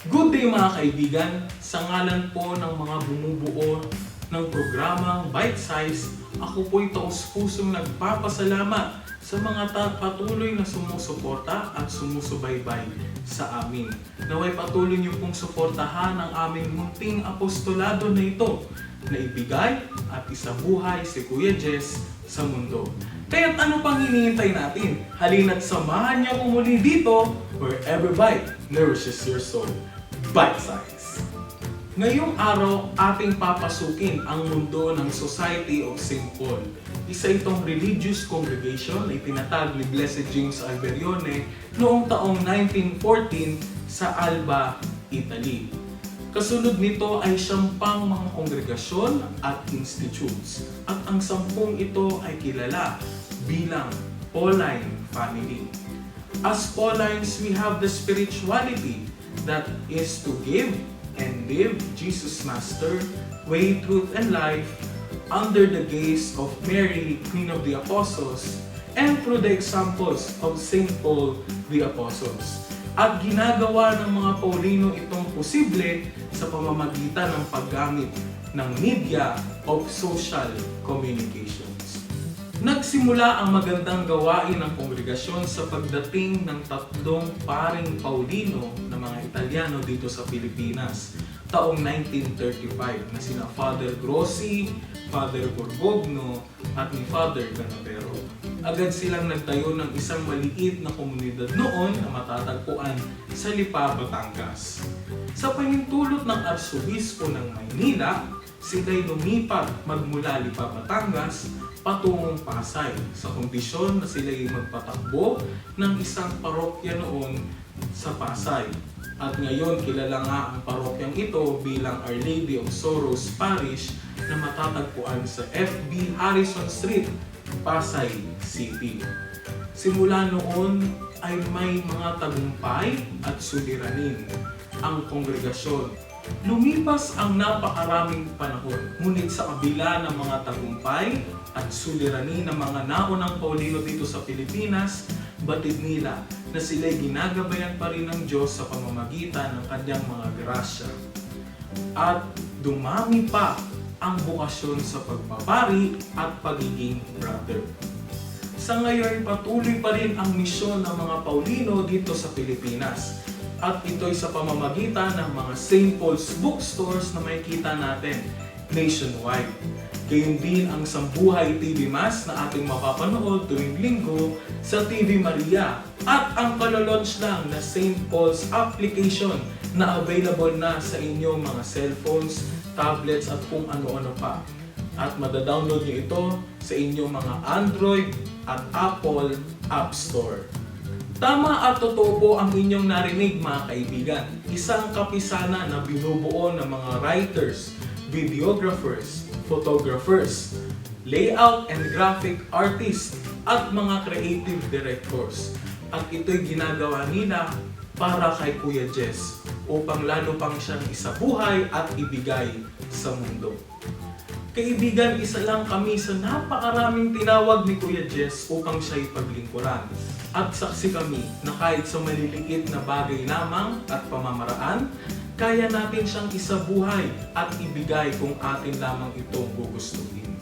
Good day mga kaibigan! Sa ngalan po ng mga bumubuo ng programang Bite Size, ako po'y taus-pusong nagpapasalamat sa mga patuloy na sumusuporta at sumusubaybay sa amin. Naway patuloy niyo pong suportahan ang aming munting apostolado na ito na ibigay at isabuhay si Kuya Jess sa mundo. Kaya't ano pang hinihintay natin? Halina't samahan niyo ako muli dito where every bite nourishes your soul. Bite Size! Ngayong araw, ating papasukin ang mundo ng Society of St. Paul. Isa itong religious congregation na itinatag ni Blessed James Alberione noong taong 1914 sa Alba, Italy. Kasunod nito ay 10 mga kongregasyon at institutes at ang 10 ito ay kilala bilang Pauline family. As Paulines, we have the spirituality that is to give and live Jesus Master, way, truth, and life under the gaze of Mary, Queen of the Apostles, and through the examples of St. Paul the Apostles. At ginagawa ng mga Paulino itong posible sa pamamagitan ng paggamit ng media of social communications. Nagsimula ang magandang gawain ng kongregasyon sa pagdating ng 3 paring Paulino na mga Italiano dito sa Pilipinas taong 1935 na sina Father Grossi, Father Borbogno at ni Father Canavero. Agad silang nagtayo ng isang maliit na komunidad noon na matatagpuan sa Lipa, Batangas. Sa pahintulot ng Arsobispo ng Maynila, sila'y lumipat magmula Lipa, Batangas patungong Pasay sa kondisyon na sila'y magpatakbo ng isang parokya noon sa Pasay. At ngayon kilala nga ang parokyang ito bilang Our Lady of Sorrows Parish na matatagpuan sa FB Harrison Street, Pasay City. Simula noon ay may mga tagumpay at suliranin ang kongregasyon. Lumipas ang napakaraming panahon, ngunit sa kabila ng mga tagumpay at suliranin ng mga naunang Paulino dito sa Pilipinas, batid nila na sila'y ginagabayan pa rin ng Diyos sa pamamagitan ng kanyang mga grasya. At dumami pa ang bukasyon sa pagpapari at pagiging brother. Sa ngayon, patuloy pa rin ang misyon ng mga Paulino dito sa Pilipinas. At ito'y sa pamamagitan ng mga St. Paul's bookstores na makikita natin nationwide. Gayun din ang Sambuhay TV Mass na ating mapapanood tuwing linggo sa TV Maria at ang kalalaunch lang na St. Paul's application na available na sa inyong mga cellphones, tablets at kung ano-ano pa. At madadownload nyo ito sa inyong mga Android at Apple App Store. Tama at totoo po ang inyong narinig mga kaibigan. Isang kapisana na binubuo ng mga writers, videographers, photographers, layout and graphic artists, at mga creative directors. At ito'y ginagawa nila para kay Kuya Jess upang lalo pang siyang isabuhay at ibigay sa mundo. Kaibigan, isa lang kami sa napakaraming tinawag ni Kuya Jess upang siya'y paglingkuran. At saksi kami na kahit sa maliliit na bagay lamang at pamamaraan, kaya natin siyang isabuhay at ibigay kung atin lamang itong gugustuhin.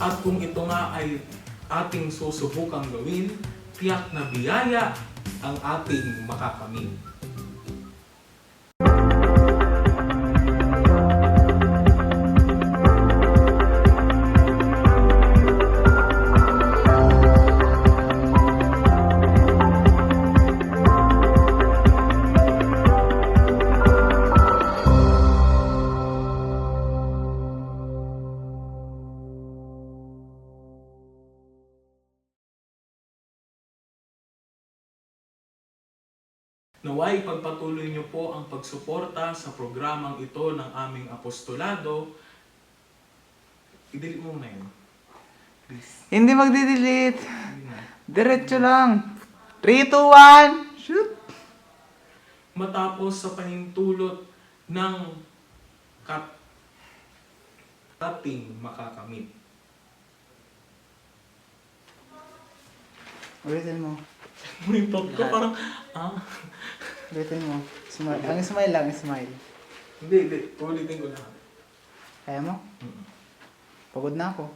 At kung ito nga ay ating susubukang gawin, tiyak na biyaya ang ating makakamit. Naway pagpatuloy niyo po ang pagsuporta sa programang ito ng aming apostolado. I-delete mo muna yun. Please. Hindi magdi-delete. Hindi na. Diretso lang. 3, 2, 1. Shoot. Matapos sa pahintulot ng ating makakamit. Ulitin mo. Ulitin ko parang, Ulitin mo. Smile. Ang smile lang, smile. Hindi. Ulitin ko lang. Kaya mo? Pagod na ako.